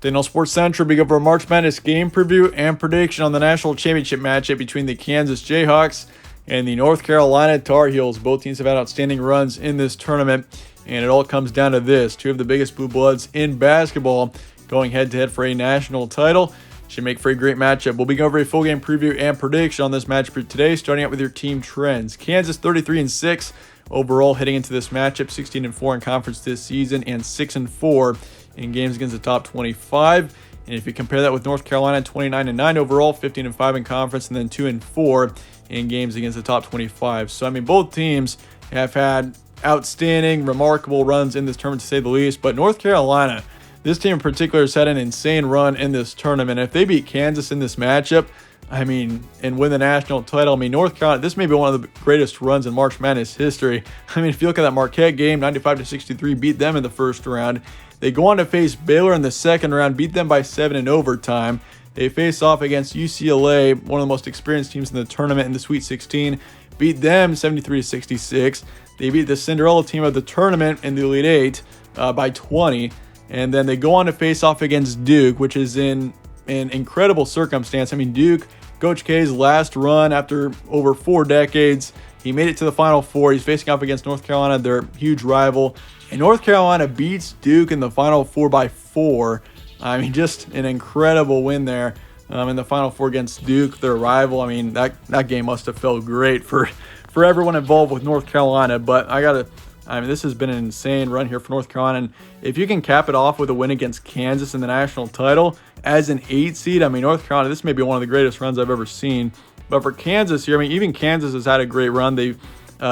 Daniel Sports Central, big up our March Madness game preview and prediction on the national championship matchup between the Kansas Jayhawks and the North Carolina Tar Heels. Both teams have had outstanding runs in this tournament, and it all comes down to this. Two of the biggest blue bloods in basketball going head-to-head for a national title. Should make for a great matchup. We'll be going over a full game preview and prediction on this matchup today, starting out with your team trends. Kansas 33-6 overall heading into this matchup, 16-4 in conference this season, and 6-4 in games against the top 25. And if you compare that with North Carolina, 29-9 overall, 15-5 in conference, and then 2-4 in games against the top 25. So, I mean, both teams have had outstanding, remarkable runs in this tournament, to say the least. But North Carolina, this team in particular, has had an insane run in this tournament. If they beat Kansas in this matchup, I mean, and win the national title, I mean, North Carolina, this may be one of the greatest runs in March Madness history. I mean, if you look at that Marquette game, 95-63, beat them in the first round. They go on to face Baylor in the second round, beat them by 7 in overtime. They face off against UCLA, one of the most experienced teams in the tournament, in the Sweet 16, beat them 73-66. They beat the Cinderella team of the tournament in the Elite Eight by 20. And then they go on to face off against Duke, which is in an incredible circumstance. I mean, Duke, Coach K's last run after over 4 decades. He made it to the Final Four. He's facing off against North Carolina, their huge rival. And North Carolina beats Duke in the Final Four by 4. I mean, just an incredible win there in the Final Four against Duke, their rival. I mean, that game must have felt great for everyone involved with North Carolina. But I mean, this has been an insane run here for North Carolina. And if you can cap it off with a win against Kansas in the national title as an 8 seed, I mean, North Carolina, this may be one of the greatest runs I've ever seen. But for Kansas here, I mean, even Kansas has had a great run. They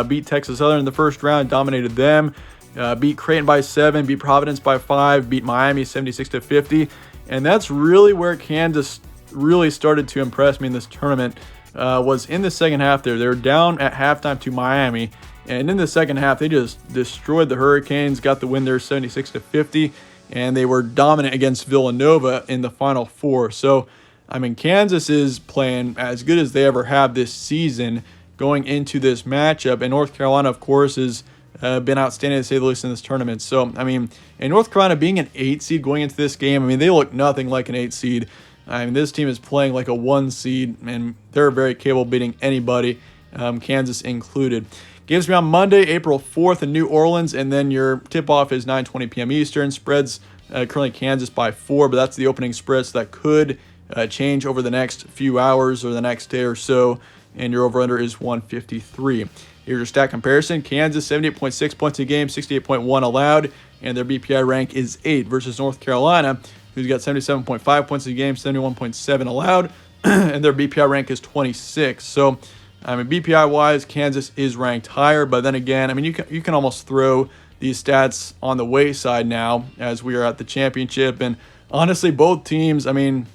beat Texas Southern in the first round, dominated them, beat Creighton by 7, beat Providence by 5, beat Miami 76-50. And that's really where Kansas really started to impress me in this tournament, was in the second half there. They were down at halftime to Miami. And in the second half, they just destroyed the Hurricanes, got the win there 76-50, and they were dominant against Villanova in the Final Four. So, I mean, Kansas is playing as good as they ever have this season going into this matchup. And North Carolina, of course, has been outstanding, to say the least, in this tournament. So, I mean, and North Carolina being an 8 seed going into this game, I mean, they look nothing like an 8 seed. I mean, this team is playing like a 1 seed, and they're very capable of beating anybody, Kansas included. Games be on Monday, April 4th in New Orleans, and then your tip-off is 9:20 p.m. Eastern. Spreads currently Kansas by 4, but that's the opening spread, so that could change over the next few hours or the next day or so, and your over-under is 153. Here's your stat comparison. Kansas, 78.6 points a game, 68.1 allowed, and their BPI rank is 8 versus North Carolina, who's got 77.5 points a game, 71.7 allowed, and their BPI rank is 26. So, I mean, BPI-wise, Kansas is ranked higher, but then again, I mean, you can almost throw these stats on the wayside now as we are at the championship. And honestly, both teams, I mean,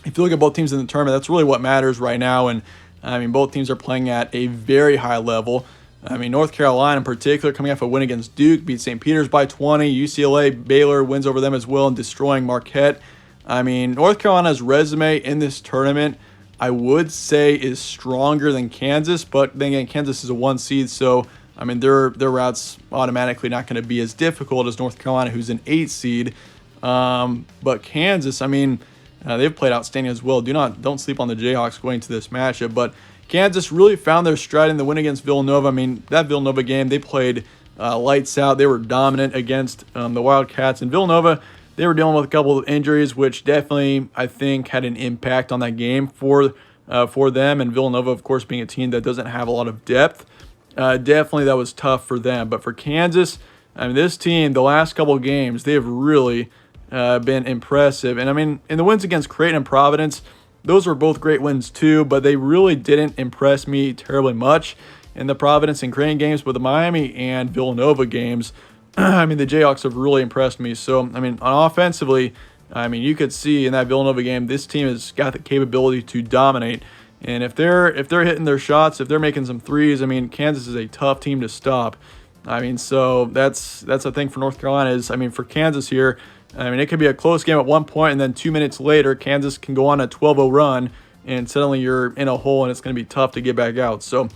if you look at both teams in the tournament, that's really what matters right now. And, I mean, both teams are playing at a very high level. I mean, North Carolina in particular, coming off a win against Duke, beat St. Peter's by 20. UCLA, Baylor wins over them as well and destroying Marquette. I mean, North Carolina's resume in this tournament, I would say, is stronger than Kansas, but then again, Kansas is a 1 seed, so I mean their route's automatically not going to be as difficult as North Carolina, who's an 8 seed. But Kansas, I mean, they've played outstanding as well. Don't sleep on the Jayhawks going to this matchup, but Kansas really found their stride in the win against Villanova. I mean, that Villanova game, they played lights out. They were dominant against the Wildcats, and Villanova, they were dealing with a couple of injuries, which definitely, I think, had an impact on that game for them. And Villanova, of course, being a team that doesn't have a lot of depth, definitely that was tough for them. But for Kansas, I mean, this team, the last couple of games, they have really been impressive. And, I mean, in the wins against Creighton and Providence, those were both great wins too, but they really didn't impress me terribly much in the Providence and Creighton games. But the Miami and Villanova games, I mean, the Jayhawks have really impressed me. So, I mean, offensively, I mean, you could see in that Villanova game, this team has got the capability to dominate. And if they're hitting their shots, if they're making some threes, I mean, Kansas is a tough team to stop. I mean, so that's a thing for North Carolina is, I mean, for Kansas here, I mean, it could be a close game at one point, and then 2 minutes later, Kansas can go on a 12-0 run, and suddenly you're in a hole, and it's going to be tough to get back out. So,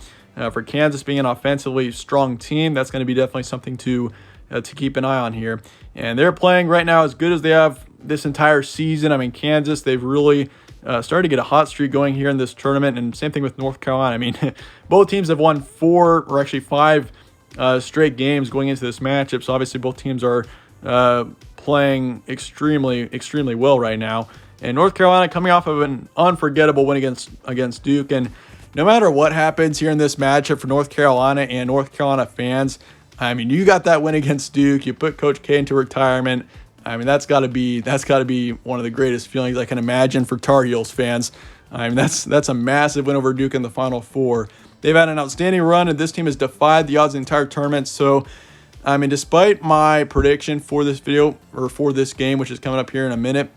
for Kansas being an offensively strong team, that's going to be definitely something to to keep an eye on here. And they're playing right now as good as they have this entire season. I mean, Kansas, they've really started to get a hot streak going here in this tournament, and same thing with North Carolina. I mean, both teams have won 4 or actually 5 straight games going into this matchup, so obviously both teams are playing extremely well right now. And North Carolina coming off of an unforgettable win against Duke, and no matter what happens here in this matchup for North Carolina and North Carolina fans, I mean, you got that win against Duke, you put Coach K into retirement. I mean, that's got to be one of the greatest feelings I can imagine for Tar Heels fans. I mean, that's a massive win over Duke in the Final Four. They've had an outstanding run, and this team has defied the odds the entire tournament. So, I mean, despite my prediction for this video, or for this game, which is coming up here in a minute,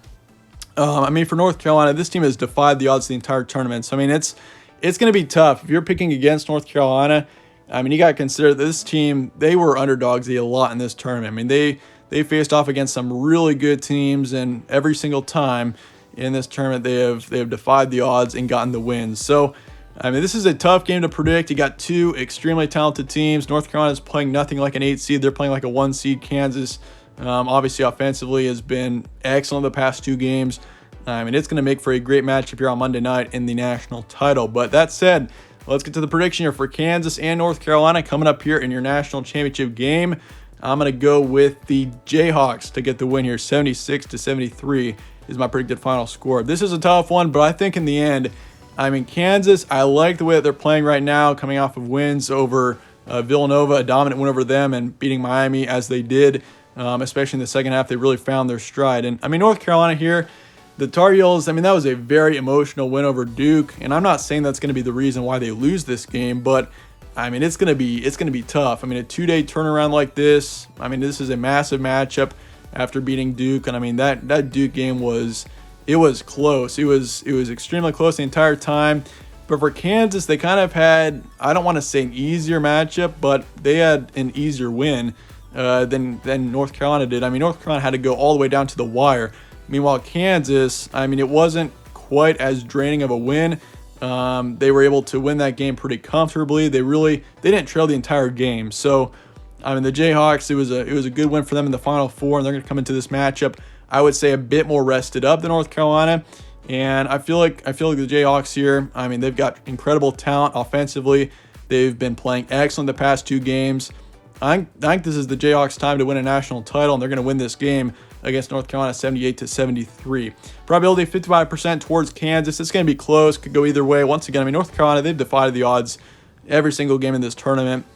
I mean, for North Carolina, this team has defied the odds the entire tournament. So, I mean, it's going to be tough. If you're picking against North Carolina, I mean, you got to consider this team, they were underdogs a lot in this tournament. I mean, they faced off against some really good teams, and every single time in this tournament, they have defied the odds and gotten the wins. So, I mean, this is a tough game to predict. You got 2 extremely talented teams. North Carolina is playing nothing like an 8 seed. They're playing like a 1 seed. Kansas, obviously offensively, has been excellent the past 2 games. I mean, it's going to make for a great matchup here on Monday night in the national title. But that said, let's get to the prediction here for Kansas and North Carolina coming up here in your national championship game. I'm going to go with the Jayhawks to get the win here. 76-73 is my predicted final score. This is a tough one, but I think in the end, I mean, Kansas, I like the way that they're playing right now, coming off of wins over Villanova, a dominant win over them, and beating Miami as they did, especially in the second half. They really found their stride. And, I mean, North Carolina here, the Tar Heels, I mean, that was a very emotional win over Duke, and I'm not saying that's going to be the reason why they lose this game, but I mean, it's going to be tough. I mean, a 2-day turnaround like this, I mean, this is a massive matchup after beating Duke, and I mean, that Duke game was close. It was extremely close the entire time. But for Kansas, they kind of had, I don't want to say an easier matchup, but they had an easier win than North Carolina did. I mean, North Carolina had to go all the way down to the wire. Meanwhile, Kansas, I mean, it wasn't quite as draining of a win. They were able to win that game pretty comfortably. They didn't trail the entire game. So, I mean, the Jayhawks, it was a good win for them in the Final Four, and they're going to come into this matchup, I would say, a bit more rested up than North Carolina. And I feel like the Jayhawks here, I mean, they've got incredible talent offensively. They've been playing excellent the past 2 games. I think this is the Jayhawks' time to win a national title, and they're going to win this game against North Carolina 78-73. Probability 55% towards Kansas. It's going to be close. Could go either way. Once again, I mean, North Carolina, they've defied the odds every single game in this tournament.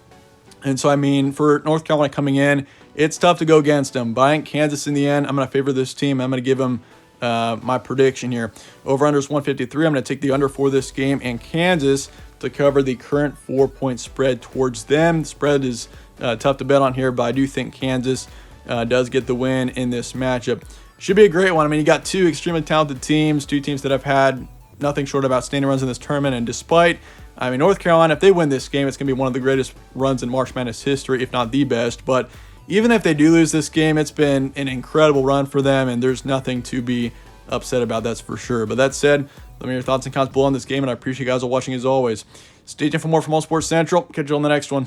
And so, I mean, for North Carolina coming in, it's tough to go against them. But I think Kansas in the end, I'm going to favor this team. I'm going to give them my prediction here. Over-under is 153. I'm going to take the under for this game, and Kansas to cover the current 4-point spread towards them. The spread is tough to bet on here, but I do think Kansas does get the win in this matchup. Should be a great one. I mean, you got 2 extremely talented teams, 2 teams that have had nothing short of outstanding runs in this tournament. And despite, I mean, North Carolina, if they win this game, it's going to be one of the greatest runs in March Madness history, if not the best. But even if they do lose this game, it's been an incredible run for them, and there's nothing to be upset about, that's for sure. But that said, let me know your thoughts and comments below on this game, and I appreciate you guys all watching as always. Stay tuned for more from All Sports Central. Catch you on the next one.